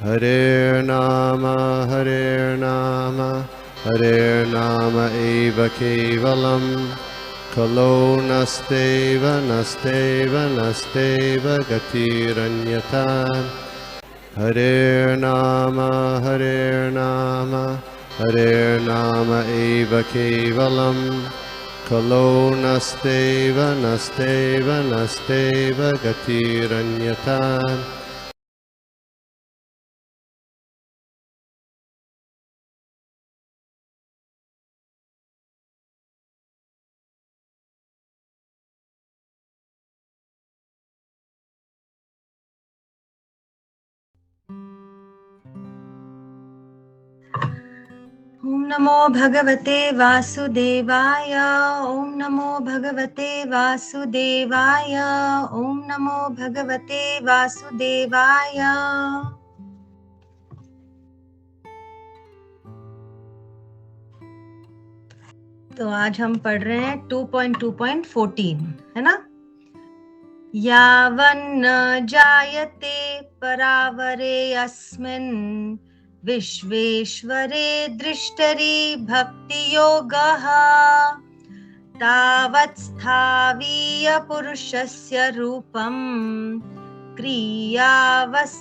Hare Nama eva kevalam, kalo nasteva nasteva nasteva gatiranyata. Hare Nama eva kevalam, kalo nasteva nasteva nasteva gatiranyata. ओम नमो भगवते वासुदेवाय। ओम नमो भगवते वासुदेवाय। ओम नमो भगवते वासुदेवाय। तो आज हम पढ़ रहे हैं 2.2.14, है ना। यावन्न जायते परावरे अस्मिन् विश्वेश्वरे दृष्टरि भक्ति योगः तावत् स्थावीय पुरुषस्य रूपं क्रियावसाने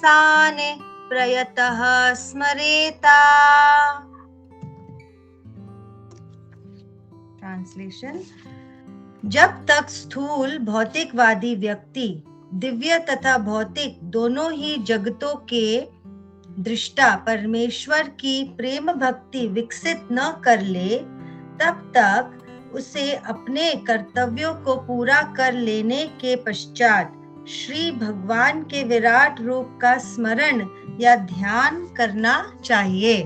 प्रयतः स्मरेता। ट्रांसलेशन। जब तक स्थूल भौतिकवादी व्यक्ति दिव्य तथा भौतिक दोनों ही जगतों के दृष्टा परमेश्वर की प्रेम भक्ति विकसित न कर ले, तब तक उसे अपने कर्तव्यों को पूरा कर लेने के पश्चात श्री भगवान के विराट रूप का स्मरण या ध्यान करना चाहिए।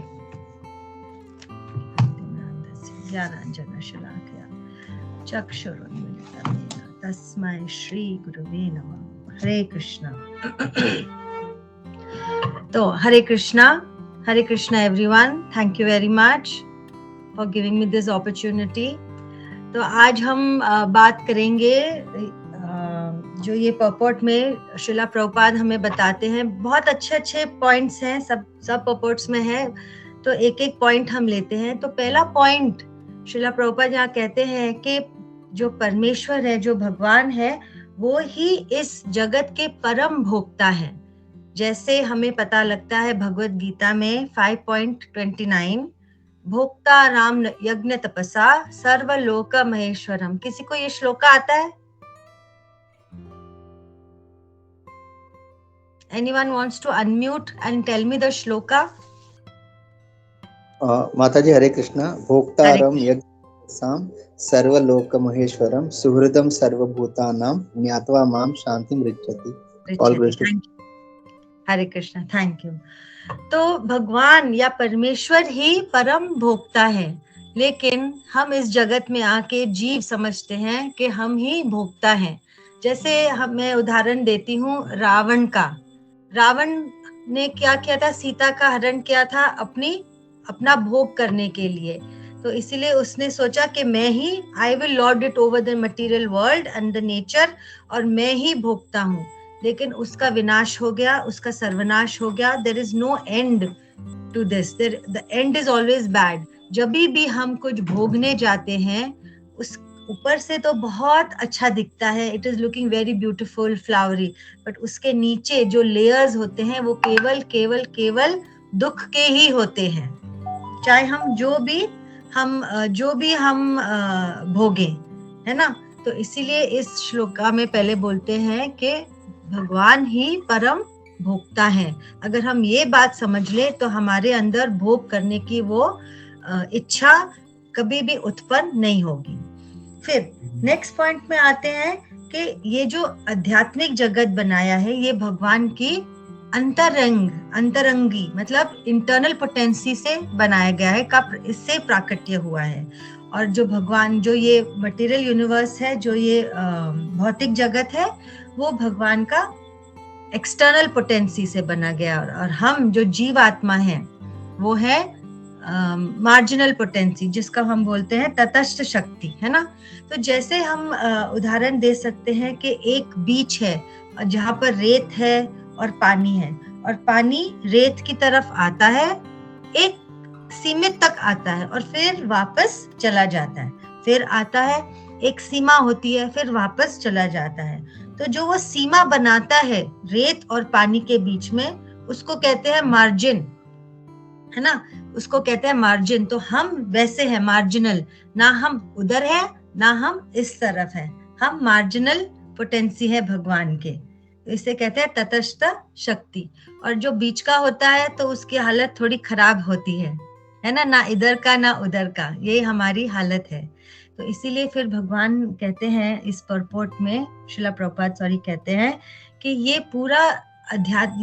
चक्षुरुन्मिलितं तस्मै श्री गुरुवे नमः। हरे कृष्णा। तो Hare Krishna everyone, thank you very much for giving me this opportunity. तो आज हम बात करेंगे जो ये पर्पोर्ट में श्रीला प्रभुपाद हमें बताते हैं। बहुत अच्छे पॉइंट्स हैं, सब पर्पोर्ट्स में है, तो एक एक पॉइंट हम लेते हैं। तो पहला पॉइंट श्रीला प्रभुपाद यहाँ कहते हैं कि जो परमेश्वर है, जो भगवान है, वो ही इस जगत के परम भोक्ता है। जैसे हमें पता लगता है भगवत गीता में 5.29, भोक्ता राम यज्ञ तपसा सर्वलोक महेश्वरम। किसी को ये श्लोका आता है? Anyone wants to unmute and tell me the shloka? माताजी हरे कृष्णा। भोक्तारम यज्ञसाम सर्वलोक महेश्वरम सुहृदम सर्वभूतानां ज्ञात्वा माम शांतिम ऋच्छति। हरे कृष्णा, थैंक यू। तो भगवान या परमेश्वर ही परम भोक्ता है, लेकिन हम इस जगत में आके जीव समझते हैं कि हम ही भोक्ता हैं। जैसे मैं उदाहरण देती हूँ रावण का। रावण ने क्या किया था? सीता का हरण किया था अपना भोग करने के लिए। तो इसीलिए उसने सोचा कि मैं ही I will lord it over the material world and the nature, और मैं ही भोगता हूँ। लेकिन उसका विनाश हो गया, उसका सर्वनाश हो गया। There is no end to this, the end is always bad. जब भी हम कुछ भोगने जाते हैं, उस ऊपर से तो बहुत अच्छा दिखता है, it is looking very beautiful flowery, but उसके नीचे जो लेयर्स होते हैं वो केवल दुख के ही होते हैं। चाहे हम जो भी हम भोगे, है ना। तो इसीलिए इस श्लोका में पहले बोलते हैं कि भगवान ही परम भोक्ता है। अगर हम ये बात समझ ले तो हमारे अंदर भोग करने की वो इच्छा कभी भी उत्पन्न नहीं होगी। फिर नेक्स्ट पॉइंट में आते हैं कि ये जो आध्यात्मिक जगत बनाया है, ये भगवान की अंतरंगी मतलब इंटरनल पोटेंसी से बनाया गया है, इससे प्राकट्य हुआ है। और जो भगवान, जो ये मटेरियल यूनिवर्स है, जो ये भौतिक जगत है, वो भगवान का एक्सटर्नल पोटेंसी से बना गया। और हम जो जीव आत्मा है वो है मार्जिनल पोटेंसी, जिसका हम बोलते हैं तटस्थ शक्ति, है ना। तो जैसे हम उदाहरण दे सकते हैं कि एक बीच है जहाँ पर रेत है और पानी है, और पानी रेत की तरफ आता है, एक सीमित तक आता है और फिर वापस चला जाता है, फिर आता है, एक सीमा होती है, फिर वापस चला जाता है। तो जो वो सीमा बनाता है रेत और पानी के बीच में, उसको कहते हैं मार्जिन, है ना, उसको कहते हैं मार्जिन। तो हम वैसे हैं, मार्जिनल, ना हम उधर है ना हम इस तरफ है, हम मार्जिनल पोटेंसी है भगवान के, इसे कहते हैं तटस्थ शक्ति। और जो बीच का होता है तो उसकी हालत थोड़ी खराब होती है ना, ना इधर का ना उधर का, ये हमारी हालत है। तो इसीलिए फिर भगवान कहते हैं इस परपोर्ट में, श्रीला प्रभुपाद कहते हैं कि ये पूरा अध्यात्म,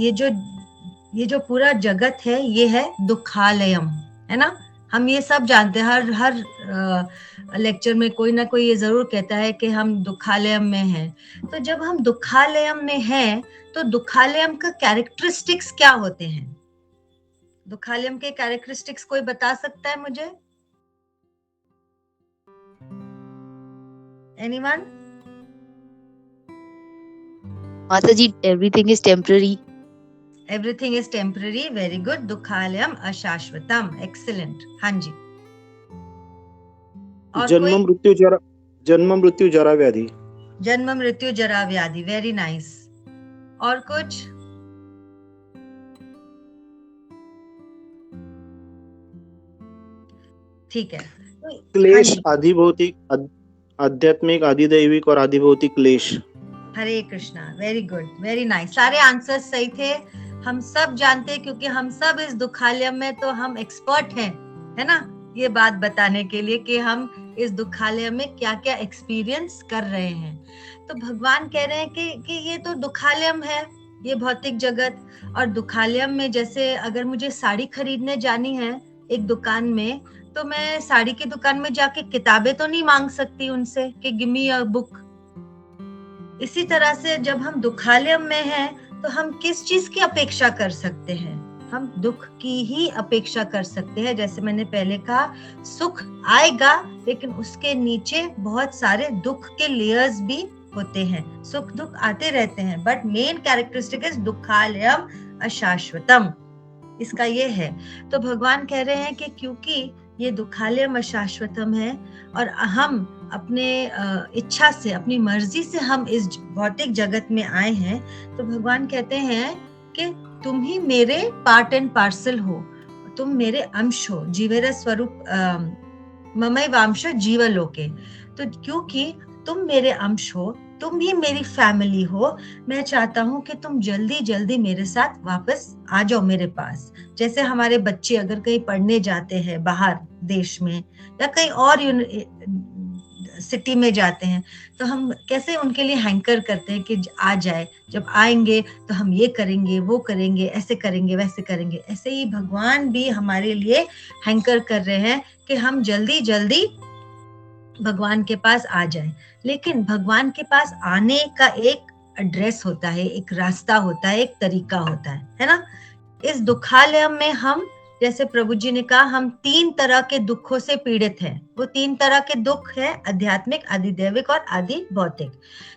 ये जो पूरा जगत है, ये है दुखालयम, है ना। हम ये सब जानते हैं, हर लेक्चर में कोई ना कोई ये जरूर कहता है कि हम दुखालयम में हैं। तो जब हम दुखालयम में हैं तो दुखालयम का कैरेक्टरिस्टिक्स क्या होते हैं? दुखालयम के कैरेक्टरिस्टिक्स कोई बता सकता है मुझे? एनीवन? माता जी, everything is temporary. Everything is temporary, very good. दुखालयम अशाश्वतम, एक्सीलेंट। हाँ जी। जन्म मृत्यु जरा व्याधि। जन्म मृत्यु जरा व्याधि, वेरी नाइस। और कुछ? ठीक है। क्लेश, आदि भौतिक, आध्यात्मिक, आदि दैविक और आदि भौतिक क्लेश। Hare Krishna, very good, very nice. सारे आंसर्स सही थे। हम सब जानते हैं क्योंकि हम सब इस दुखालयम में, तो हम एक्सपर्ट हैं, है ना, ये बात बताने के लिए कि हम इस दुखालयम में क्या क्या एक्सपीरियंस कर रहे हैं। तो भगवान कह रहे हैं कि ये तो दुखालयम है, ये भौतिक जगत। और दुखालयम में जैसे अगर मुझे साड़ी खरीदने जानी है एक दुकान में, तो मैं साड़ी की दुकान में जाके किताबें तो नहीं मांग सकती उनसे कि गिव मी अ बुक। इसी तरह से जब हम दुखालयम में हैं तो हम किस चीज की अपेक्षा कर सकते हैं? हम दुख की ही अपेक्षा कर सकते हैं। जैसे मैंने पहले कहा, सुख आएगा लेकिन उसके नीचे बहुत सारे दुख के लेयर्स भी होते हैं। सुख दुख आते रहते हैं, बट मेन कैरेक्टरिस्टिक इज दुखालयम अशाश्वतम, इसका ये है। तो भगवान कह रहे हैं कि क्योंकि ये दुखालयम अशाश्वतम है और हम अपने इच्छा से, अपनी मर्जी से हम इस भौतिक जगत में आए हैं, तो भगवान कहते हैं कि तुम ही मेरे पार्ट एंड पार्सल हो, तुम मेरे अंश हो, जीवेर स्वरूप ममैवांश जीवलोके। तो क्योंकि तुम मेरे अंश हो, तुम ही मेरी फैमिली हो, मैं चाहता हूँ कि तुम जल्दी जल्दी मेरे साथ वापस आ जाओ मेरे पास। जैसे हमारे बच्चे अगर कहीं पढ़ने जाते हैं बाहर देश में या कहीं और सिटी में जाते हैं, तो हम कैसे उनके लिए हैंकर करते हैं कि आ जाए, जब आएंगे तो हम ये करेंगे, वो करेंगे, ऐसे करेंगे, वैसे करेंगे। ऐसे ही भगवान भी हमारे लिए हैंकर कर रहे हैं कि हम जल्दी जल्दी भगवान के पास आ जाए। लेकिन भगवान के पास आने का एक एड्रेस होता है, एक रास्ता होता है, एक तरीका होता है ना। इस दुखालयम में हम, जैसे प्रभु जी ने कहा, हम 3 तरह के दुखों से पीड़ित हैं। वो 3 तरह के दुख है, आध्यात्मिक, आदि दैविक और आदि भौतिक।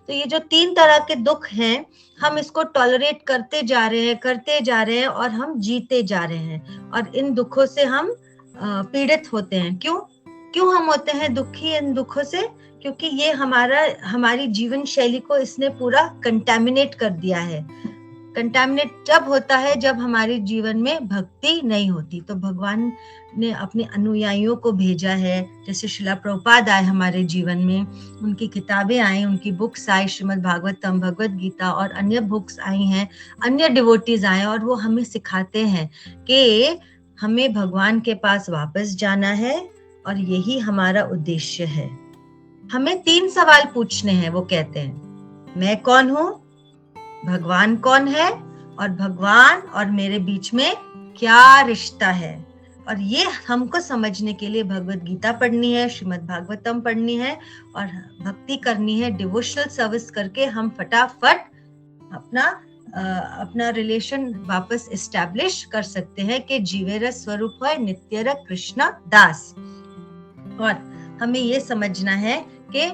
तो ये जो 3 तरह के दुख हैं, हम इसको टॉलरेट करते जा रहे हैं और हम जीते जा रहे हैं। और इन दुखों से हम पीड़ित होते हैं। क्यों हम होते हैं दुखी इन दुखों से? क्योंकि ये हमारी जीवन शैली को इसने पूरा कंटामिनेट कर दिया है। कंटामिनेट जब होता है जब हमारे जीवन में भक्ति नहीं होती। तो भगवान ने अपने अनुयायियों को भेजा है, जैसे श्रीला प्रभुपाद आए हमारे जीवन में, उनकी किताबें आई, उनकी बुक्स आई, श्रीमद् भागवतम, भगवत गीता और अन्य बुक्स आई हैं, अन्य डिवोटीज आए और वो हमें सिखाते हैं कि हमें भगवान के पास वापस जाना है और यही हमारा उद्देश्य है। हमें 3 सवाल पूछने हैं। वो कहते हैं, मैं कौन हूँ, भगवान कौन है और भगवान और मेरे बीच में क्या रिश्ता है। और ये हमको समझने के लिए भगवत गीता पढ़नी है, श्रीमद् भागवतम पढ़नी है और भक्ति करनी है। डिवोशनल सर्विस करके हम फटाफट अपना रिलेशन वापस एस्टैब्लिश कर सकते हैं कि जीवेर स्वरूप है नित्यर कृष्ण दास। और हमें ये समझना है कि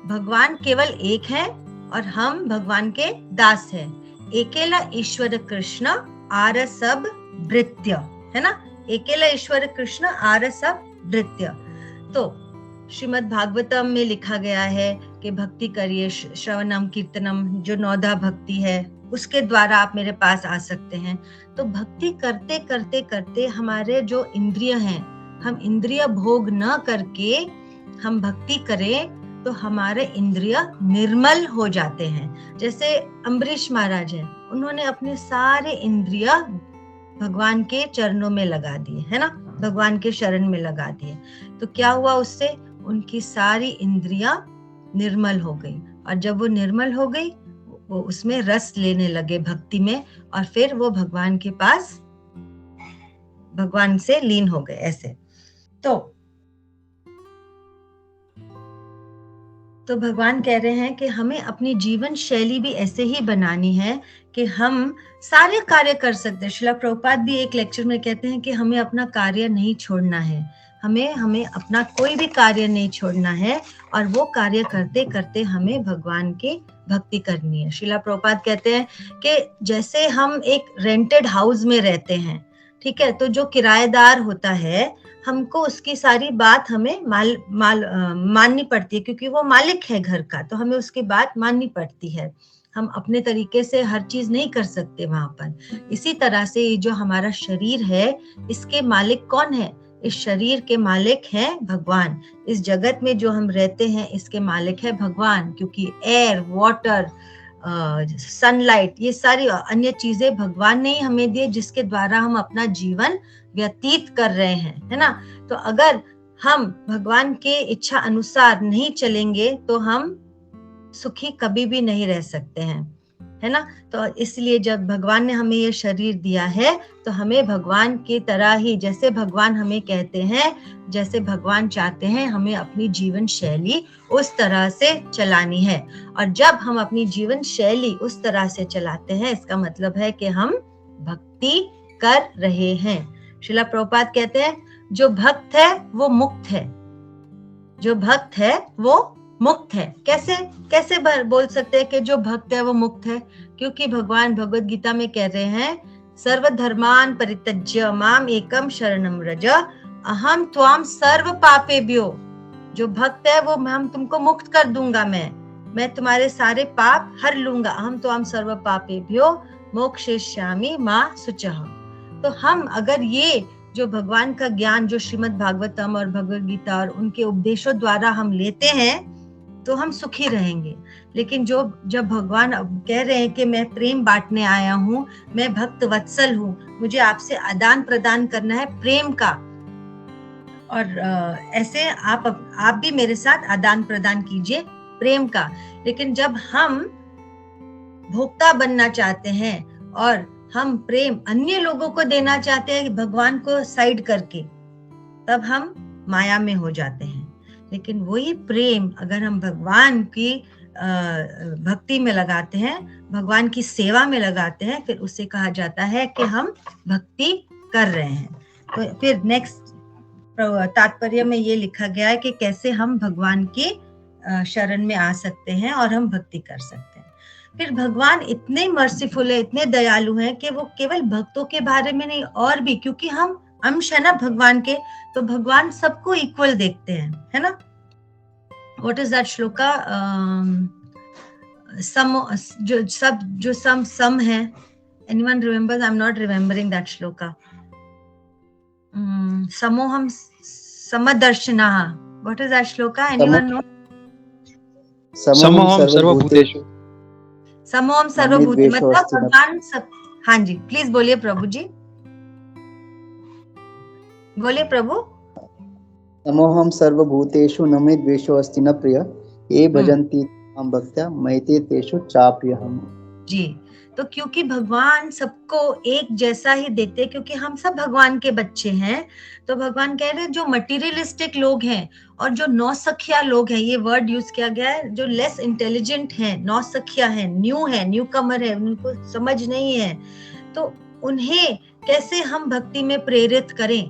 भगवान केवल एक है और हम भगवान के दास हैं। एकेला ईश्वर कृष्ण आर सब भृत्य, है ना, एकेला ईश्वर कृष्ण आर सब भृत्य। तो श्रीमद् भागवतम में लिखा गया है कि भक्ति करिए, श्रवणम कीर्तनम, जो नौधा भक्ति है उसके द्वारा आप मेरे पास आ सकते हैं। तो भक्ति करते करते करते हमारे जो इंद्रिय हैं, हम इंद्रिय भोग न करके हम भक्ति करें तो हमारे इंद्रिय निर्मल हो जाते हैं। जैसे अम्बरीश महाराज हैं, उन्होंने अपने सारे इंद्रिय भगवान के चरणों में लगा दिए, है ना, भगवान के शरण में लगा दिए। तो क्या हुआ उससे? उनकी सारी इंद्रियां निर्मल हो गई, और जब वो निर्मल हो गई वो उसमें रस लेने लगे भक्ति में, और फिर वो भगवान के पास, भगवान से लीन हो गए ऐसे। तो भगवान कह रहे हैं कि हमें अपनी जीवन शैली भी ऐसे ही बनानी है कि हम सारे कार्य कर सकते हैं। श्रीला प्रभुपाद भी एक लेक्चर में कहते हैं कि हमें अपना कार्य नहीं छोड़ना है, हमें अपना कोई भी कार्य नहीं छोड़ना है, और वो कार्य करते करते हमें भगवान की भक्ति करनी है। श्रीला प्रभुपाद कहते हैं कि जैसे हम एक रेंटेड हाउस में रहते हैं, ठीक है, तो जो किराएदार होता है हमको उसकी सारी बात हमें माननी पड़ती है, क्योंकि वो मालिक है घर का, तो हमें उसकी बात माननी पड़ती है। हम अपने तरीके से हर चीज नहीं कर सकते वहां पर। इसी तरह से ये जो हमारा शरीर है, इसके मालिक कौन है? इस शरीर के मालिक हैं भगवान। इस जगत में जो हम रहते हैं इसके मालिक है भगवान, क्योंकि एयर, वाटर, सनलाइट, ये सारी अन्य चीजें भगवान ने ही हमें दिए, जिसके द्वारा हम अपना जीवन व्यतीत कर रहे हैं, है ना। तो अगर हम भगवान के इच्छा अनुसार नहीं चलेंगे तो हम सुखी कभी भी नहीं रह सकते हैं, है ना। तो इसलिए जब भगवान ने हमें ये शरीर दिया है तो हमें भगवान की तरह ही, जैसे भगवान हमें कहते हैं, जैसे भगवान चाहते हैं, हमें अपनी जीवन शैली उस तरह से चलानी है। और जब हम अपनी जीवन शैली उस तरह से चलाते हैं, इसका मतलब है कि हम भक्ति कर रहे हैं। श्रीला प्रभुपाद कहते हैं जो भक्त है वो मुक्त है, जो भक्त है वो मुक्त है। कैसे बोल सकते हैं कि जो भक्त है वो मुक्त है? क्योंकि भगवान भगवत गीता में कह रहे हैं, सर्वधर्मान परित्यज्य माम एकम शरणम व्रज अहम त्वाम सर्व पापेभ्यो। जो भक्त है वो हम तुमको मुक्त कर दूंगा, मैं तुम्हारे सारे पाप हर लूंगा। अहम त्वाम सर्व पापेभ्यो मोक्षयिष्यामि मा शुचः। तो हम अगर ये जो भगवान का ज्ञान, जो श्रीमद् भागवतम और भगवत गीता और उनके उपदेशों द्वारा हम लेते हैं तो हम सुखी रहेंगे। लेकिन जब भगवान कह रहे हैं कि मैं प्रेम बांटने आया हूँ, मैं भक्त वत्सल हूँ, मुझे आपसे आदान प्रदान करना है प्रेम का, और ऐसे आप भी मेरे साथ आदान प्रदान कीजिए प्रेम का। लेकिन जब हम भोक्ता बनना चाहते हैं और हम प्रेम अन्य लोगों को देना चाहते हैं भगवान को साइड करके, तब हम माया में हो जाते हैं। लेकिन वही प्रेम अगर हम भगवान की भक्ति में लगाते हैं, भगवान की सेवा में लगाते हैं, फिर उसे कहा जाता है कि हम भक्ति कर रहे हैं। तो फिर नेक्स्ट तात्पर्य में ये लिखा गया है कि कैसे हम भगवान की शरण में आ सकते हैं और हम भक्ति कर सकते हैं। फिर भगवान इतने मर्सीफुल है, इतने दयालु हैं कि वो केवल भक्तों के बारे में नहीं, और भी, क्योंकि हम अंश है ना भगवान के, तो भगवान सबको इक्वल देखते हैं, है ना। What is that shloka? सम है। Anyone remembers? I am not remembering that shloka. समोहम समदर्शनः। What is that shloka? Anyone know? समोहम सर्वभूतेषु। समोहम सर्वभूत मतलब भगवान सब। हाँ जी, प्लीज बोलिए प्रभु जी, बोलिए प्रभु। समोहम सर्वभूतेषु न मे द्वेषो अस्ति न प्रिय ये भजन्ति मां भक्त्या मयिते तेषु चाप्यहम्। जी, तो क्योंकि भगवान सबको एक जैसा ही देखते हैं, क्योंकि हम सब भगवान के बच्चे हैं, तो भगवान कह रहे हैं जो मटीरियलिस्टिक लोग हैं और जो नौसखिया लोग हैं, ये वर्ड यूज किया गया है, जो लेस इंटेलिजेंट हैं, नौसखिया है, न्यू कमर है, उनको समझ नहीं है, तो उन्हें कैसे हम भक्ति में प्रेरित करें,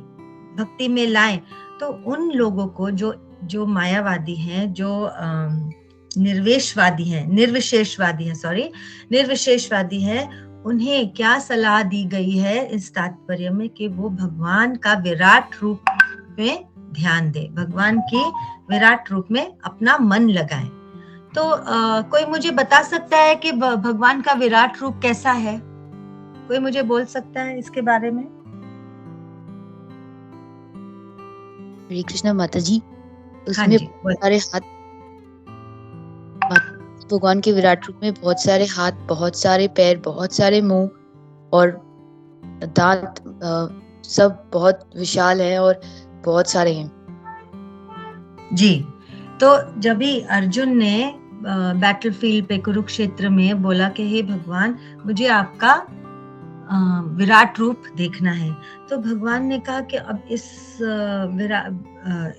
भक्ति में लाएं। तो उन लोगों को जो मायावादी हैं, जो निर्विशेषवादी हैं, उन्हें क्या सलाह दी गई है इस तात्पर्य में कि वो भगवान का विराट रूप में ध्यान दे, भगवान की विराट रूप में अपना मन लगाए। तो कोई मुझे बता सकता है कि भगवान का विराट रूप कैसा है? कोई मुझे बोल सकता है इसके बारे में? हरे कृष्णा माता जी, उसमें बहुत सारे हाथ, भगवान के विराट रूप में बहुत सारे हाथ, बहुत सारे पैर, बहुत सारे मुंह और दांत, सब बहुत विशाल है और बहुत सारे हैं। जी, तो जब भी अर्जुन ने बैटलफील्ड पे कुरुक्षेत्र में बोला कि हे भगवान, मुझे आपका विराट रूप देखना है, तो भगवान ने कहा कि अब इस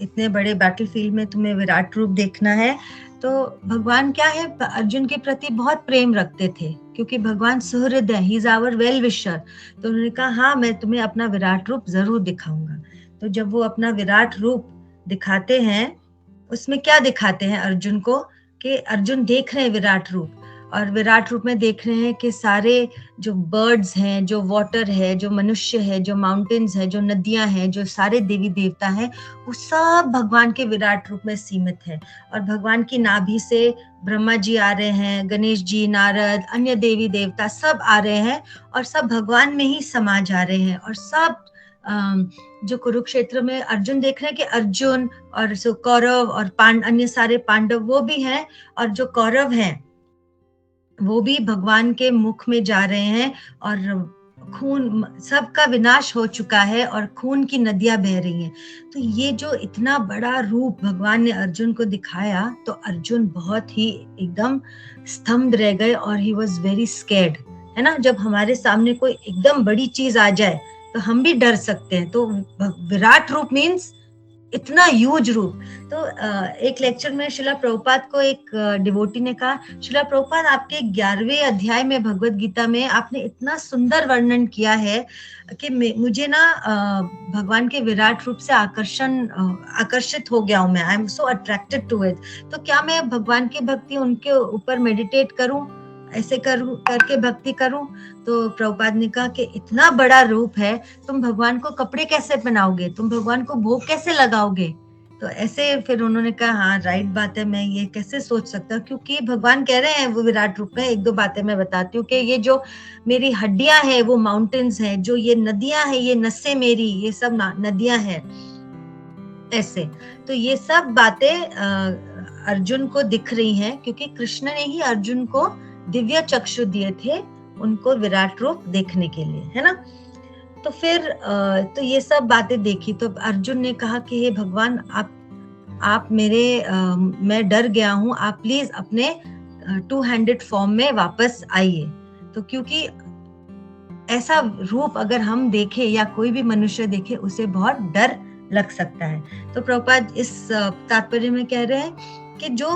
इतने बड़े बैटलफील्ड में तुम्हें विराट रूप देखना है। तो भगवान क्या है, अर्जुन के प्रति बहुत प्रेम रखते थे, क्योंकि भगवान सुहृद है, he is our well wisher. तो उन्होंने कहा हाँ, मैं तुम्हें अपना विराट रूप जरूर दिखाऊंगा। तो जब वो अपना विराट रूप दिखाते हैं, उसमें क्या दिखाते हैं अर्जुन को, कि अर्जुन देख रहे हैं विराट रूप, और विराट रूप में देख रहे हैं कि सारे जो बर्ड्स हैं, जो वाटर है, जो मनुष्य है, जो माउंटेन्स है, जो नदियां हैं, जो सारे देवी देवता हैं, वो सब भगवान के विराट रूप में सीमित है। और भगवान की नाभि से ब्रह्मा जी आ रहे हैं, गणेश जी, नारद, अन्य देवी देवता सब आ रहे हैं, और सब भगवान में ही समा जा रहे हैं। और सब जो कुरुक्षेत्र में अर्जुन देख रहे हैं कि अर्जुन और कौरव और अन्य सारे पांडव वो भी हैं, और जो कौरव हैं वो भी भगवान के मुख में जा रहे हैं, और खून, सबका विनाश हो चुका है और खून की नदियां बह रही हैं। तो ये जो इतना बड़ा रूप भगवान ने अर्जुन को दिखाया, तो अर्जुन बहुत ही एकदम स्तंभ रह गए, और ही वॉज वेरी स्कैर्ड, है ना। जब हमारे सामने कोई एकदम बड़ी चीज आ जाए तो हम भी डर सकते हैं। तो विराट रूप मीन्स इतना ह्यूज रूप। तो एक लेक्चर में शिला प्रभुपाद को एक डिवोटी ने कहा, शिला प्रभुपाद, आपके 11वें अध्याय में भगवत गीता में आपने इतना सुंदर वर्णन किया है कि मुझे ना भगवान के विराट रूप से आकर्षित हो गया हूं मैं, I am so attracted to it. तो क्या मैं भगवान की भक्ति उनके ऊपर मेडिटेट करूं, ऐसे करके भक्ति करूं? तो प्रभुपाद ने कहा कि इतना बड़ा रूप है, तुम भगवान को कपड़े कैसे पहनाओगे, तुम भगवान को भोग कैसे लगाओगे? तो ऐसे फिर उन्होंने कहा हाँ राइट बात है, मैं ये कैसे सोच सकता हूँ, क्योंकि भगवान कह रहे हैं वो विराट रूप में। एक दो बातें मैं बताती हूँ कि ये जो मेरी हड्डियां हैं वो माउंटेन्स हैं, जो ये नदियां हैं ये नसें मेरी, ये सब नदियां हैं ऐसे। तो ये सब बातें अर्जुन को दिख रही हैं, क्योंकि कृष्ण ने ही अर्जुन को दिव्य चक्षु दिए थे उनको विराट रूप देखने के लिए, है ना। तो फिर तो ये सब बातें देखी, तो अर्जुन ने कहा कि हे भगवान, आप मैं डर गया हूं, आप प्लीज अपने 2-handed फॉर्म में वापस आइए। तो क्योंकि ऐसा रूप अगर हम देखें या कोई भी मनुष्य देखे, उसे बहुत डर लग सकता है। तो प्रभुपाद इस तात्पर्य में कह रहे हैं कि जो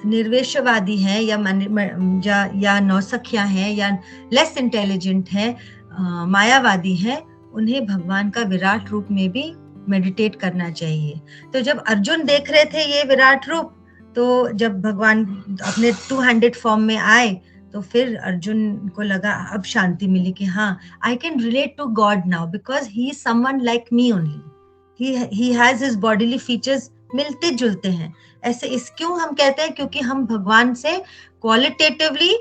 निर्वेशवादी है या नौसखिया है या लेस इंटेलिजेंट है, मायावादी है, उन्हें भगवान का विराट रूप में भी मेडिटेट करना चाहिए। तो जब अर्जुन देख रहे थे ये विराट रूप, तो जब भगवान अपने 2-handed फॉर्म में आए, तो फिर अर्जुन को लगा, अब शांति मिली कि हाँ, I can relate to God now because he is someone like me only, he has his bodily features, मिलते जुलते हैं ऐसे। इस क्यों हम कहते हैं, क्योंकि हम भगवान से qualitatively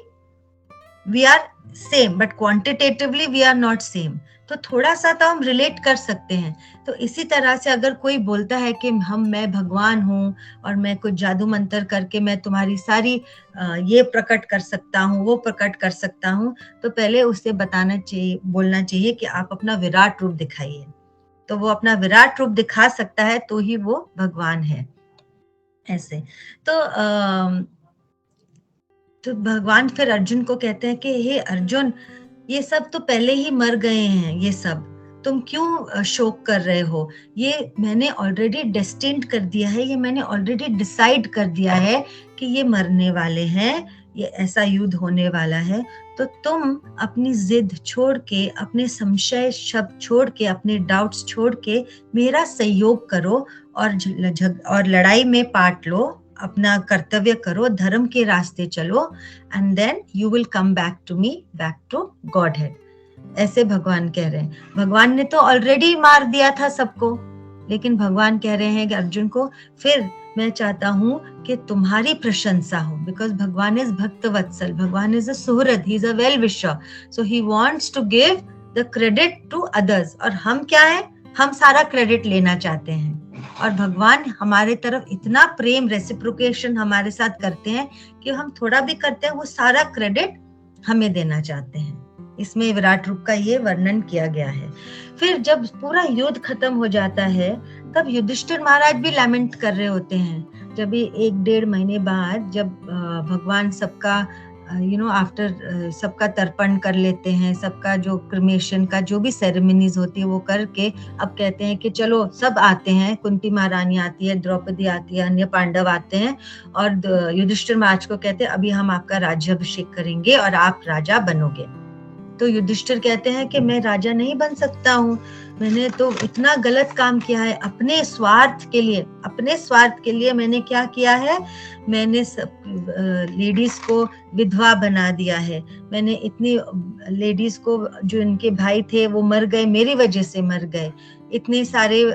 we are same but quantitatively we are not same. तो थोड़ा सा तो हम रिलेट कर सकते हैं। तो इसी तरह से अगर कोई बोलता है कि मैं भगवान हूँ और मैं कुछ जादू मंत्र करके मैं तुम्हारी सारी ये प्रकट कर सकता हूँ, वो प्रकट कर सकता हूँ, तो पहले उसे बोलना चाहिए कि आप अपना विराट रूप दिखाइए। तो वो अपना विराट रूप दिखा सकता है तो ही वो भगवान है ऐसे। तो भगवान फिर अर्जुन को कहते हैं कि हे अर्जुन, ये सब तो पहले ही मर गए हैं, ये सब तुम क्यों शोक कर रहे हो? ये मैंने ऑलरेडी डेस्टिन्ड कर दिया है, ये मैंने ऑलरेडी डिसाइड कर दिया है कि ये मरने वाले हैं, ये ऐसा युद्ध होने वाला है। तो तुम अपनी जिद छोड़ के, अपने संशय शब्द छोड़ के, अपने डाउट्स छोड़ के मेरा सहयोग करो और लड़ाई में पार्ट लो, अपना कर्तव्य करो, धर्म के रास्ते चलो, and then you will come back to me, back to God head. ऐसे भगवान कह रहे हैं। भगवान ने तो ऑलरेडी मार दिया था सबको, लेकिन भगवान कह रहे हैं कि अर्जुन को, फिर मैं चाहता हूं कि तुम्हारी प्रशंसा हो, बिकॉज भगवान इज भक्त वत्सल, भगवान is a suhrid, he is a well wisher, so he wants to give the credit to others. और हम क्या है, हम सारा क्रेडिट लेना चाहते हैं, और भगवान हमारे तरफ इतना प्रेम, रेसिप्रोकेशन हमारे साथ करते हैं कि हम थोड़ा भी करते हैं वो सारा क्रेडिट हमें देना चाहते हैं। इसमें विराट रूप का ये वर्णन किया गया है। फिर जब पूरा युद्ध खत्म हो जाता है, तब युधिष्ठिर महाराज भी लैमेंट कर रहे होते हैं। जब ये 1-1.5 महीने बाद जब भगवान सबका आफ्टर सबका तर्पण कर लेते हैं, सबका जो क्रिमेशन का जो भी सेरेमनीज होती है वो करके अब कहते हैं कि चलो सब आते हैं, कुंती महारानी आती है, द्रौपदी आती है, अन्य पांडव आते हैं, और युधिष्ठिर महाराज को कहते हैं अभी हम आपका राज्याभिषेक करेंगे और आप राजा बनोगे। तो युधिष्ठिर कहते हैं कि मैं राजा नहीं बन सकता हूँ, मैंने तो इतना गलत काम किया है, अपने स्वार्थ के लिए मैंने क्या किया है, मैंने लेडीज को विधवा बना दिया है, मैंने इतनी लेडीज को, जो इनके भाई थे वो मर गए, मेरी वजह से मर गए, इतने सारे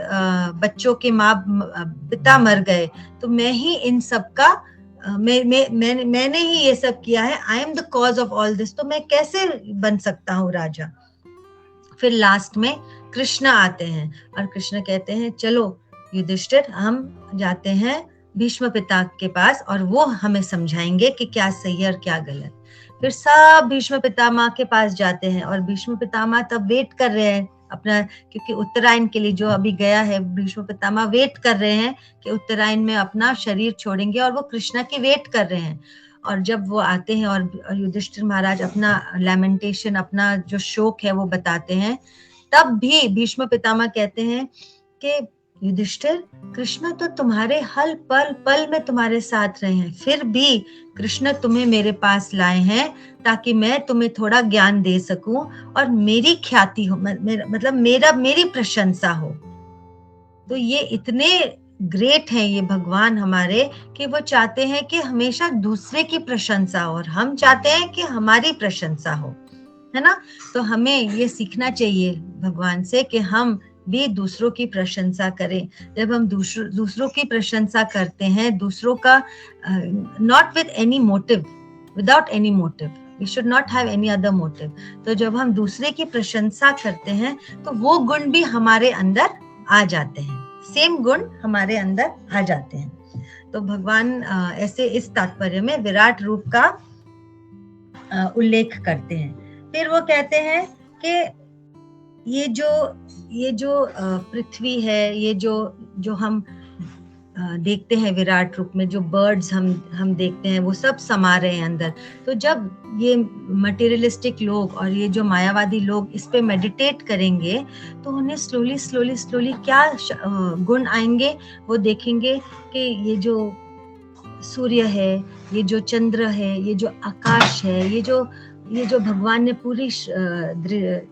बच्चों के पिता मर गए, तो मैं ही इन सब का मैंने ही ये सब किया है, I am the cause of all this, तो मैं कैसे बन सकता हूँ राजा। फिर लास्ट में कृष्ण आते हैं और कृष्ण कहते हैं चलो युधिष्ठिर, हम जाते हैं भीष्म पिता के पास और वो हमें समझाएंगे कि क्या सही है और क्या गलत। फिर सब भीष्म पितामह के पास जाते हैं और भीष्म पितामह तब वेट कर रहे हैं अपना, क्योंकि उत्तरायण के लिए जो अभी गया है भीष्म पितामह वेट कर रहे हैं कि उत्तरायण में अपना शरीर छोड़ेंगे, और वो कृष्णा की वेट कर रहे हैं। और जब वो आते हैं और युधिष्ठिर महाराज अपना लैमेंटेशन, अपना जो शोक है वो बताते हैं, तब भी भीष्म पितामह कहते हैं कि युधिष्ठिर, कृष्ण तो तुम्हारे हर पल में तुम्हारे साथ रहे हैं, फिर भी कृष्ण तुम्हें मेरे पास लाए हैं ताकि मैं तुम्हें थोड़ा ज्ञान दे सकूं और मेरी ख्याति हो, मतलब मेरी प्रशंसा हो। तो ये इतने ग्रेट हैं ये भगवान हमारे कि वो चाहते हैं कि हमेशा दूसरे की प्रशंसा हो, और हम चाहते हैं कि हमारी प्रशंसा हो, है ना। तो हमें ये सीखना चाहिए भगवान से कि हम भी दूसरों की प्रशंसा करें। जब हम दूसरों की प्रशंसा करते हैं, दूसरों का not with any motive, without any motive, we should not have any other motive, तो जब हम दूसरे की प्रशंसा करते हैं तो वो गुण भी हमारे अंदर आ जाते हैं, सेम गुण हमारे अंदर आ जाते हैं। तो भगवान ऐसे इस तात्पर्य में विराट रूप का उल्लेख करते हैं। फिर वो कहते हैं कि ये जो पृथ्वी है, ये जो हम देखते हैं विराट रूप में, जो बर्ड्स हम देखते हैं वो सब समा रहे हैं अंदर। तो जब ये मटेरियलिस्टिक लोग और ये जो मायावादी लोग इस पे मेडिटेट करेंगे तो उन्हें स्लोली क्या गुण आएंगे, वो देखेंगे कि ये जो सूर्य है, ये जो चंद्र है, ये जो आकाश है, ये जो भगवान ने पूरी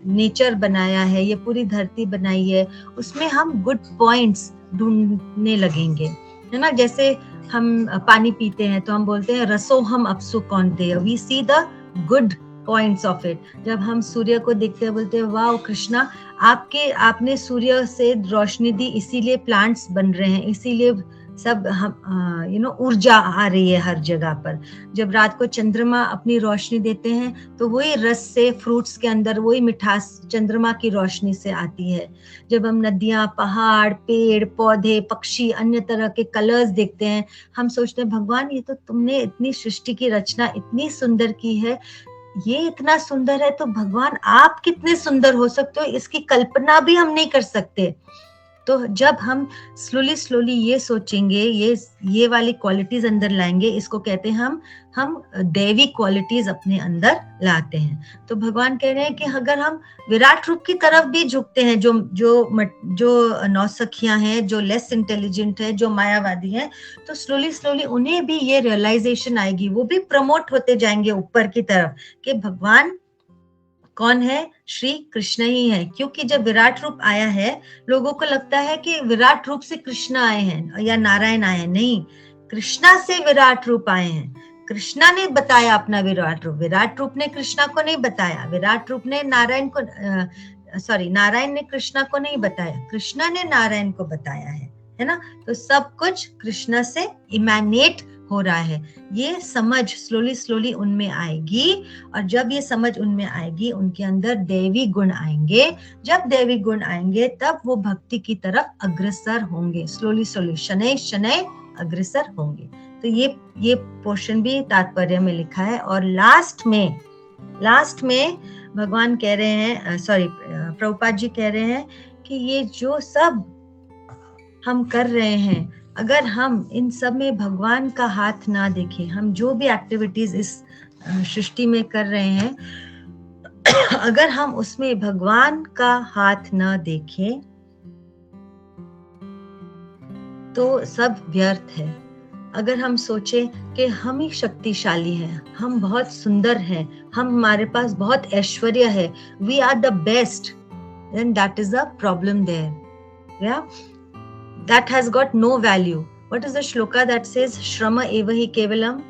नेचर बनाया है, ये पूरी धरती बनाई है, उसमें हम गुड पॉइंट्स ढूंढने लगेंगे, है ना। जैसे हम पानी पीते हैं तो हम बोलते हैं रसोहम अप्सु कौन्तेय, we see the good points of it. जब हम सूर्य को देखते हैं बोलते हैं वाह कृष्णा, आपने सूर्य से रोशनी दी, इसीलिए प्लांट्स बन रहे हैं, इसीलिए सब हम ऊर्जा आ रही है हर जगह पर। जब रात को चंद्रमा अपनी रोशनी देते हैं तो वही रस से फ्रूट्स के अंदर वही मिठास चंद्रमा की रोशनी से आती है। जब हम नदियां, पहाड़, पेड़ पौधे, पक्षी, अन्य तरह के कलर्स देखते हैं, हम सोचते हैं भगवान ये तो तुमने इतनी सृष्टि की रचना इतनी सुंदर की है, ये इतना सुंदर है तो भगवान आप कितने सुंदर हो सकते हो, इसकी कल्पना भी हम नहीं कर सकते। तो जब हम स्लोली ये सोचेंगे, ये वाली क्वालिटीज अंदर लाएंगे, इसको कहते हैं हम दैवी क्वालिटीज अपने अंदर लाते हैं। तो भगवान कह रहे हैं कि अगर हम विराट रूप की तरफ भी झुकते हैं, जो नौसखियां हैं, जो लेस इंटेलिजेंट है, जो मायावादी हैं, तो स्लोली उन्हें भी ये रियलाइजेशन आएगी, वो भी प्रमोट होते जाएंगे ऊपर की तरफ कि भगवान कौन है, श्री कृष्ण ही है। क्योंकि जब विराट रूप आया है, लोगों को लगता है कि विराट रूप से कृष्ण आए हैं या नारायण आए हैं, नहीं, कृष्णा से विराट रूप आए हैं। कृष्णा ने बताया अपना विराट रूप, विराट रूप ने कृष्णा को नहीं बताया, विराट रूप ने नारायण को नारायण ने कृष्णा को नहीं बताया, कृष्णा ने नारायण को बताया है ना। तो सब कुछ कृष्णा से इमैनेट हो रहा है। ये समझ स्लोली स्लोली उनमें आएगी, और जब ये समझ उनमें आएगी उनके अंदर दैवी गुण आएंगे। जब दैवी गुण आएंगे तब वो भक्ति की तरफ अग्रसर होंगे, स्लोली स्लोली शनैः शनैः अग्रसर होंगे। तो ये पोर्शन भी तात्पर्य में लिखा है। और लास्ट में भगवान कह रहे हैं, प्रभुपाद जी कह रहे हैं कि ये जो सब हम कर रहे हैं, अगर हम इन सब में भगवान का हाथ ना देखें, हम जो भी एक्टिविटीज इस सृष्टि में कर रहे हैं, अगर हम उसमें भगवान का हाथ ना देखें तो सब व्यर्थ है। अगर हम सोचें कि हम ही शक्तिशाली हैं, हम बहुत सुंदर हैं, हमारे पास बहुत ऐश्वर्य है, we are the best, then that is a problem there. Yeah, that has got no value. What is the shloka that says shrama eva hi kevalam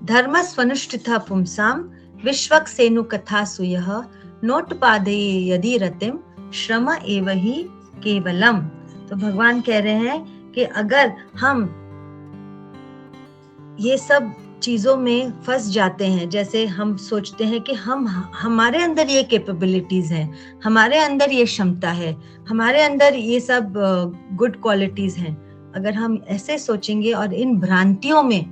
dharma svanushtitha pumsam vishwak senu katha suyah notpadaye yadi ratim shrama eva hi kevalam. तो भगवान कह रहे हैं कि अगर हम ये सब चीजों में फंस जाते हैं, जैसे हम सोचते हैं कि हमारे अंदर ये कैपेबिलिटीज हैं, हमारे अंदर ये क्षमता है, हमारे अंदर ये सब गुड क्वालिटीज हैं, अगर हम ऐसे सोचेंगे और इन भ्रांतियों में,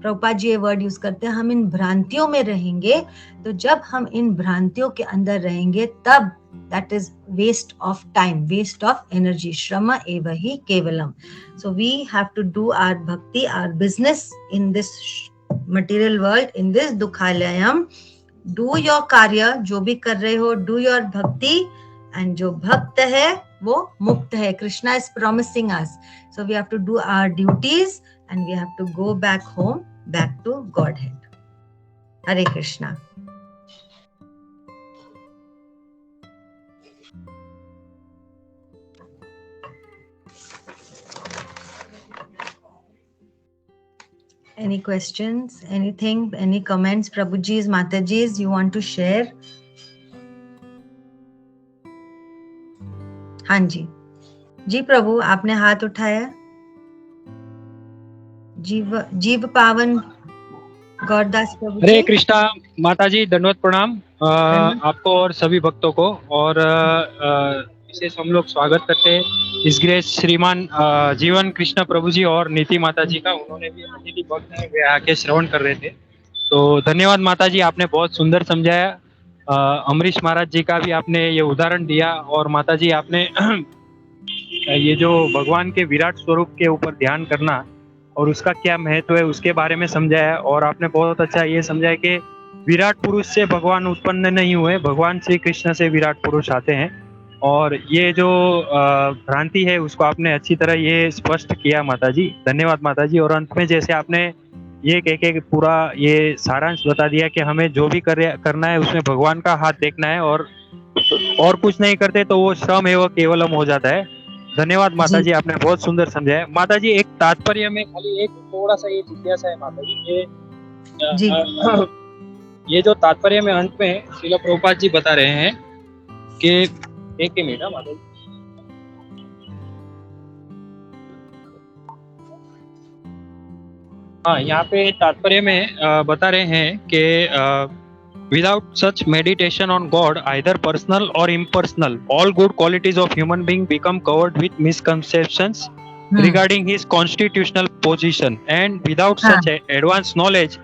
प्रभुपाद जी ये वर्ड यूज करते हैं, हम इन भ्रांतियों में रहेंगे, तो जब हम इन भ्रांतियों के अंदर रहेंगे तब that is waste of time, waste of energy. Shrama eva hi kevalam. So we have to do our bhakti, our business in this material world, in this dukhalayam. Do your karya, जो भी कर रहे हो, do your bhakti, and जो भक्त है वो मुक्त है. Krishna is promising us. So we have to do our duties and we have to go back home, back to Godhead. Hare Krishna. Any questions, anything, any comments, Prabhuji's, Mataji's you want to share? हाँ जी, जी प्रभु आपने हाथ उठाया। जीव पावन गौरदास प्रभु। हरे कृष्णा माताजी, दंडवत प्रणाम आपको और सभी भक्तों को। और विशेष हम लोग स्वागत करते हैं इस ग्रेस श्रीमान जीवन कृष्ण प्रभु जी और नीति माता जी का। उन्होंने भी अतिथि भक्त हैं, वे आके श्रवण कर रहे थे, तो धन्यवाद माता जी, आपने बहुत सुंदर समझाया। अमरीश महाराज जी का भी आपने ये उदाहरण दिया, और माता जी आपने ये जो भगवान के विराट स्वरूप के ऊपर ध्यान करना और उसका क्या महत्व है उसके बारे में समझाया। और आपने बहुत अच्छा ये समझाया कि विराट पुरुष से भगवान उत्पन्न नहीं हुए, भगवान श्री कृष्ण से विराट पुरुष आते हैं। और ये जो भ्रांति है उसको आपने अच्छी तरह ये स्पष्ट किया माता जी, धन्यवाद माता जी। और अंत में जैसे आपने ये कह के पूरा ये सारांश बता दिया कि हमें जो भी करना है उसमें भगवान का हाथ देखना है, और कुछ नहीं करते तो वो श्रम एवं केवलम हो जाता है। धन्यवाद माता जी, आपने बहुत सुंदर समझाया। माता जी एक तात्पर्य में खाली एक थोड़ा सा ये जिज्ञासा है माता जी, ये जो तात्पर्य में अंत में श्रील प्रभुपाद जी बता रहे हैं कि एक ही मिनट माता जी, हाँ यहाँ पे तात्पर्य में बता रहे हैं कि without such meditation on God, either personal or impersonal, all good qualities of human being become covered with misconceptions regarding his constitutional position, and without such advanced knowledge,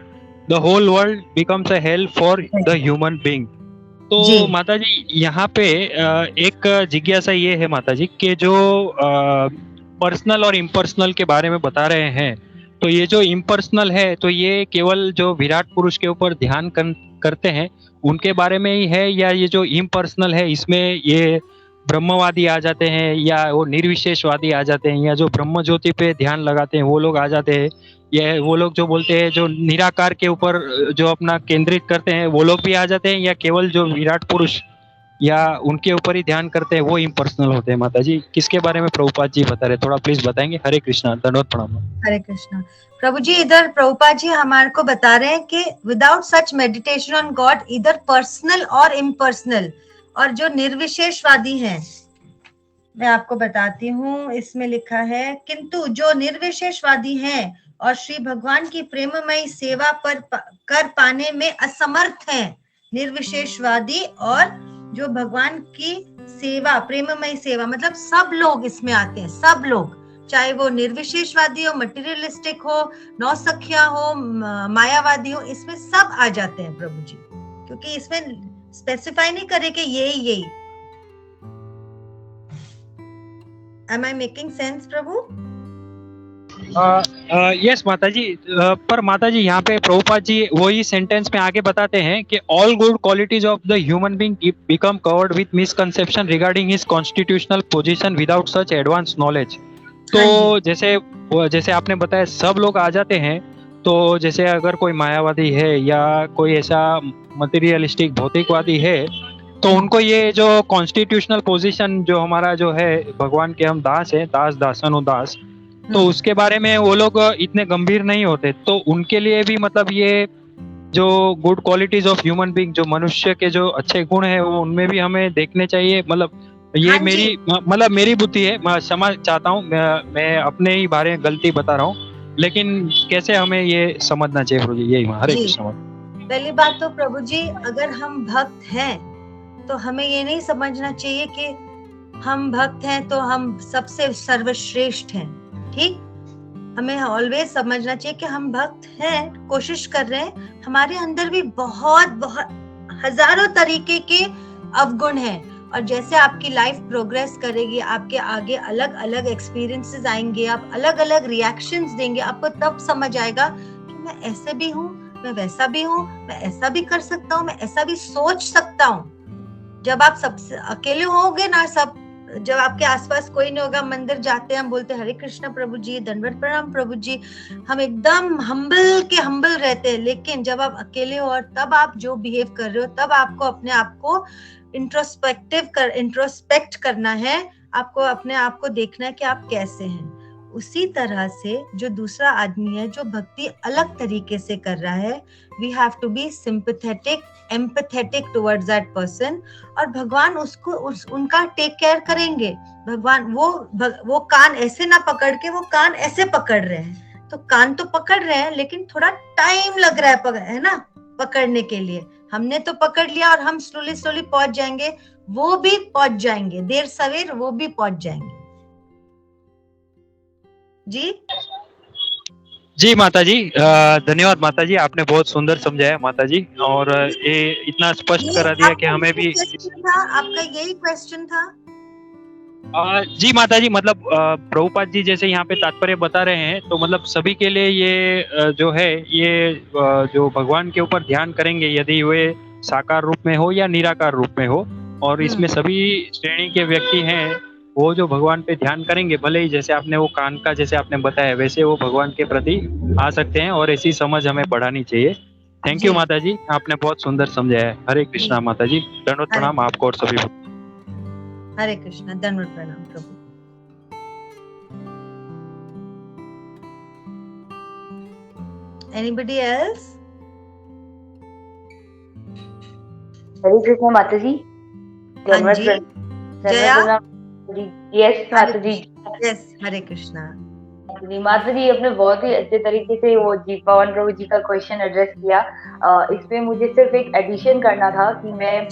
the whole world becomes a hell for the human being. तो माता जी यहाँ पे एक जिज्ञासा ये है माता जी कि जो पर्सनल और इम्पर्सनल के बारे में बता रहे हैं, तो ये जो इम्पर्सनल है तो ये केवल जो विराट पुरुष के ऊपर ध्यान करते हैं उनके बारे में ही है, या ये जो इम्पर्सनल है इसमें ये ब्रह्मवादी आ जाते हैं, या वो निर्विशेषवादी आ जाते हैं, या जो ब्रह्म ज्योति पे ध्यान लगाते हैं वो लोग आ जाते हैं, या वो लोग जो बोलते हैं जो निराकार के ऊपर जो अपना केंद्रित करते हैं वो लोग भी आ जाते हैं, या केवल जो विराट पुरुष या उनके ऊपर ही ध्यान करते हैं वो इम्पर्सनल होते हैं? माता जी किसके बारे में प्रभुपाद जी बता रहे, थोड़ा प्लीज बताएंगे। हरे कृष्णा, दंडवत प्रणाम। हरे कृष्णा। प्रभु जी इधर प्रभुपाद जी हमारे को बता रहे हैं कि without such meditation on God इधर पर्सनल और इम्पर्सनल, और जो निर्विशेषवादी हैं, मैं आपको बताती हूँ, इसमें लिखा है किंतु जो निर्विशेषवादी हैं और श्री भगवान की प्रेममयी सेवा पर कर पाने में असमर्थ हैं, निर्विशेषवादी और जो भगवान की सेवा, प्रेममयी सेवा, मतलब सब लोग इसमें आते हैं, सब लोग, चाहे वो निर्विशेषवादी हो, मटेरियलिस्टिक हो, नौसखिया हो, मायावादी हो, इसमें सब आ जाते हैं प्रभु जी, क्योंकि इसमें स्पेसिफाई नहीं करे कि यही। Am I making sense, Prabhu? Yes माता जी, पर माता जी यहाँ पे प्रभुपाद जी वही सेंटेंस में आगे बताते हैं कि all good qualities of the human being become covered with misconception regarding his constitutional position without such advance knowledge. तो जैसे आपने बताया सब लोग आ जाते हैं, तो जैसे अगर कोई मायावादी है या कोई ऐसा मटेरियलिस्टिक भौतिकवादी है, तो उनको ये जो कॉन्स्टिट्यूशनल पोजीशन जो हमारा जो है, भगवान के हम दास हैं, दास दासन दास, तो उसके बारे में वो लोग इतने गंभीर नहीं होते। तो उनके लिए भी मतलब ये जो good qualities of human being, जो मनुष्य के जो अच्छे गुण है, वो उनमें भी हमें देखने चाहिए। मतलब ये मेरी बुद्धि है, मैं क्षमा चाहता हूँ, मैं अपने ही बारे में गलती बता रहा हूँ, लेकिन कैसे हमें ये समझना चाहिए प्रभु जी, यही हरे कृष्ण। पहली बात तो प्रभु जी, अगर हम भक्त हैं तो हमें ये नहीं समझना चाहिए कि हम भक्त हैं तो हम सबसे सर्वश्रेष्ठ हैं, ठीक? हमें ऑलवेज समझना चाहिए कि हम भक्त हैं, कोशिश कर रहे हैं, हमारे अंदर भी बहुत बहुत हजारों तरीके के अवगुण हैं, और जैसे आपकी लाइफ प्रोग्रेस करेगी, आपके आगे अलग अलग एक्सपीरियंसेस आएंगे, आप अलग अलग रिएक्शंस देंगे, आपको तब समझ आएगा कि मैं ऐसे भी हूँ, मैं वैसा भी हूँ, मैं ऐसा भी कर सकता हूँ, मैं ऐसा भी सोच सकता हूँ। जब आप सबसे अकेले होगे ना, सब जब आपके आसपास कोई नहीं होगा, मंदिर जाते हैं, हम बोलते हैं हरे कृष्ण प्रभु जी, दंडवत प्रणाम प्रभु जी, हम एकदम हम्बल रहते हैं। लेकिन जब आप अकेले हो और तब आप जो बिहेव कर रहे हो, तब आपको अपने आप को इंट्रोस्पेक्ट करना है, आपको अपने आप को देखना है कि आप कैसे हैं। उसी तरह से जो दूसरा आदमी है जो भक्ति अलग तरीके से कर रहा है, we have to be sympathetic, empathetic towards that person, और भगवान उसको उनका टेक केयर करेंगे। भगवान वो कान ऐसे ना पकड़ के, वो कान ऐसे पकड़ रहे हैं, तो कान तो पकड़ रहे हैं लेकिन थोड़ा टाइम लग रहा है ना पकड़ने के लिए। हमने तो पकड़ लिया और हम स्लोली पहुंच जाएंगे, वो भी पहुंच जाएंगे, देर सवेर वो भी पहुंच जाएंगे। जी माता जी, धन्यवाद माता जी, आपने बहुत सुंदर समझाया माता जी, और ये इतना स्पष्ट करा दिया कि हमें भी। आपका यही क्वेश्चन था? जी माता जी, मतलब प्रभुपाद जी जैसे यहाँ पे तात्पर्य बता रहे हैं, तो मतलब सभी के लिए ये जो है, ये जो भगवान के ऊपर ध्यान करेंगे, यदि वे साकार रूप में हो या निराकार रूप में हो, और इसमें सभी श्रेणी के व्यक्ति हैं, वो जो भगवान पे ध्यान करेंगे, भले ही जैसे आपने वो कान का जैसे आपने बताया, वैसे वो भगवान के प्रति आ सकते हैं, और ऐसी समझ हमें बढ़ानी चाहिए। थैंक यू माता जी, आपने बहुत सुंदर समझाया है। हरे कृष्णा माता जी, दंडवत प्रणाम आपको और सभी। हरे कृष्णा, दंडवत प्रणाम प्रभु। Anybody else? हरे कृष्णा माता जी, जया। यस माता जी, यस, हरे कृष्णा माता जी। आपने बहुत ही अच्छे तरीके से वो जी पवन प्रभु जी का क्वेश्चन एड्रेस किया। इसमें मुझे सिर्फ एक एडिशन करना था कि मैं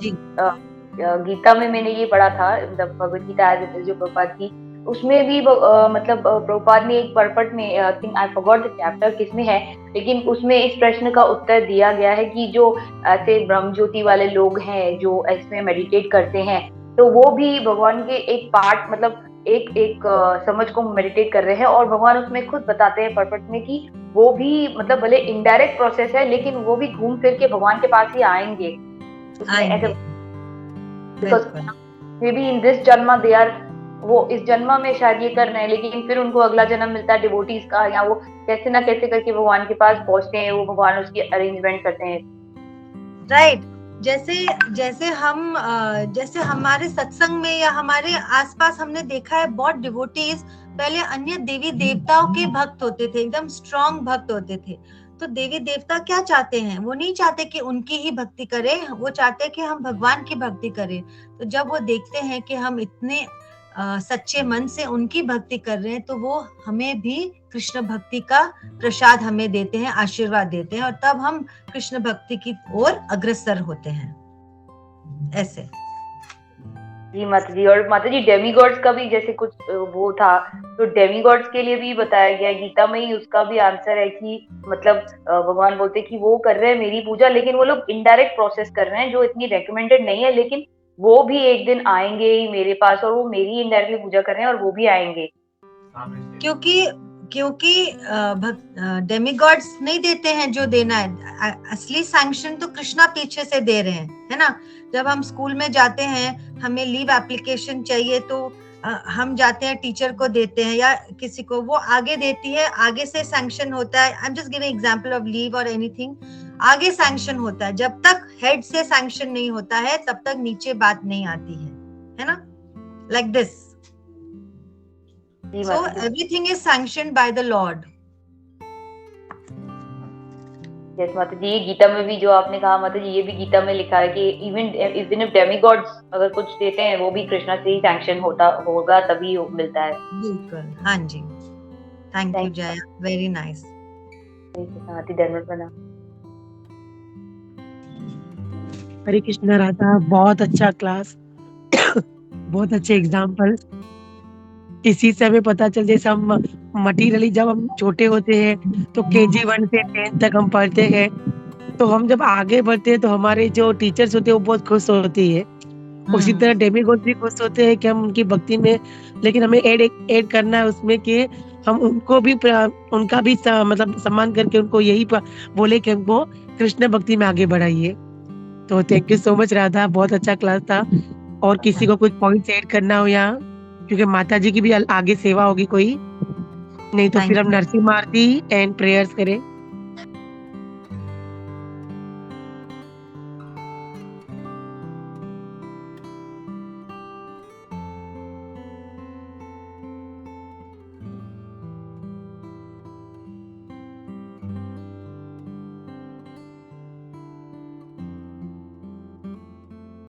गीता में मैंने ये पढ़ा था, मतलब भगवत गीता जो प्रभुपाद की, उसमें भी मतलब प्रभुपाद ने एक पर्पट में, I think I forgot the chapter किसमें है, लेकिन उसमें इस प्रश्न का उत्तर दिया गया है कि जो ऐसे ब्रह्म ज्योति वाले लोग हैं जो इसमें मेडिटेट करते हैं, तो वो भी भगवान के एक पार्ट, मतलब एक समझ को मेडिटेट कर रहे हैं, और भगवान उसमें खुद बताते हैं पर्पट में कि वो भी मतलब भले इनडायरेक्ट प्रोसेस है, लेकिन वो भी घूम फिर के भगवान के पास ही आएंगे। मे बी इन दिस जन्म दे आर, वो इस जन्म में शायद ये कर रहे हैं, लेकिन फिर उनको अगला जन्म मिलता है डिवोटीज का, या वो कैसे ना कैसे करके भगवान के पास पहुंचते हैं, वो भगवान उसकी अरेंजमेंट करते हैं। राइट। जैसे हमारे सत्संग में या हमारे आसपास हमने देखा है बहुत डिवोटीज पहले अन्य देवी देवताओं के भक्त होते थे, एकदम स्ट्रॉन्ग भक्त होते थे। तो देवी देवता क्या चाहते हैं? वो नहीं चाहते कि उनकी ही भक्ति करें, वो चाहते हैं कि हम भगवान की भक्ति करें। तो जब वो देखते हैं कि हम इतने सच्चे मन से उनकी भक्ति कर रहे हैं, तो वो हमें भी कृष्ण भक्ति का प्रसाद हमें देते हैं, आशीर्वाद देते हैं, और तब हम कृष्ण भक्ति की ओर अग्रसर होते हैं। ऐसे जी माता जी। और माता जी डेमीगॉड्स का भी जैसे कुछ वो था, तो डेमीगॉड्स के लिए भी बताया गया गीता में ही, उसका भी आंसर है कि मतलब भगवान बोलते कि वो कर रहे हैं मेरी पूजा, लेकिन वो लोग इनडायरेक्ट प्रोसेस कर रहे हैं जो इतनी रेकमेंडेड नहीं है, लेकिन वो भी एक दिन आएंगे ही मेरे पास और वो मेरी इनडायरेक्टली पूजा कर रहे हैं और वो भी आएंगे। क्योंकि डेमीगॉड्स नहीं देते हैं जो देना है, असली सैंक्शन तो कृष्णा पीछे से दे रहे हैं, है ना। जब हम स्कूल में जाते हैं, हमें लीव एप्लीकेशन चाहिए, तो हम जाते हैं टीचर को देते हैं या किसी को, वो आगे देती है, आगे से सैंक्शन होता है। I am just giving example of leave और एनीथिंग, आगे सैंक्शन होता है। जब तक हेड से सैंक्शन नहीं होता है तब तक नीचे बात नहीं आती है ना, like this. So everything is sanctioned by the Lord. Yes, माता जी, ये गीता में भी जो आपने कहा माता जी, ये भी गीता में लिखा है कि even if demigods अगर कुछ देते हैं, वो भी कृष्णा से ही सैंक्शन होगा तभी मिलता है। बिल्कुल, हाँ जी। Thank you Jaya, very nice. हरे कृष्णा राधा, बहुत अच्छा क्लास, बहुत अच्छे एग्जाम्पल। इसी से हमें पता चल, जैसे हम मटीरियली जब हम छोटे होते हैं तो KG 1 से 10 तक हम पढ़ते हैं, तो हम जब आगे बढ़ते हैं तो हमारे जो टीचर्स होते हैं वो बहुत खुश होती है। उसी तरह डेमीगॉड भी खुश होते हैं कि हम उनकी भक्ति में, लेकिन हमें ऐड करना है उसमें कि हम उनको भी उनका भी मतलब सम्मान करके उनको यही बोले कि हमको कृष्ण भक्ति में आगे बढ़ाइए। तो thank you so much Radha, बहुत अच्छा क्लास था। और किसी को कुछ पॉइंट्स ऐड करना हो यहाँ, क्योंकि माता जी की भी आगे सेवा होगी कोई, नहीं तो फिर हम नरसिंह आरती एंड प्रेयर्स करें।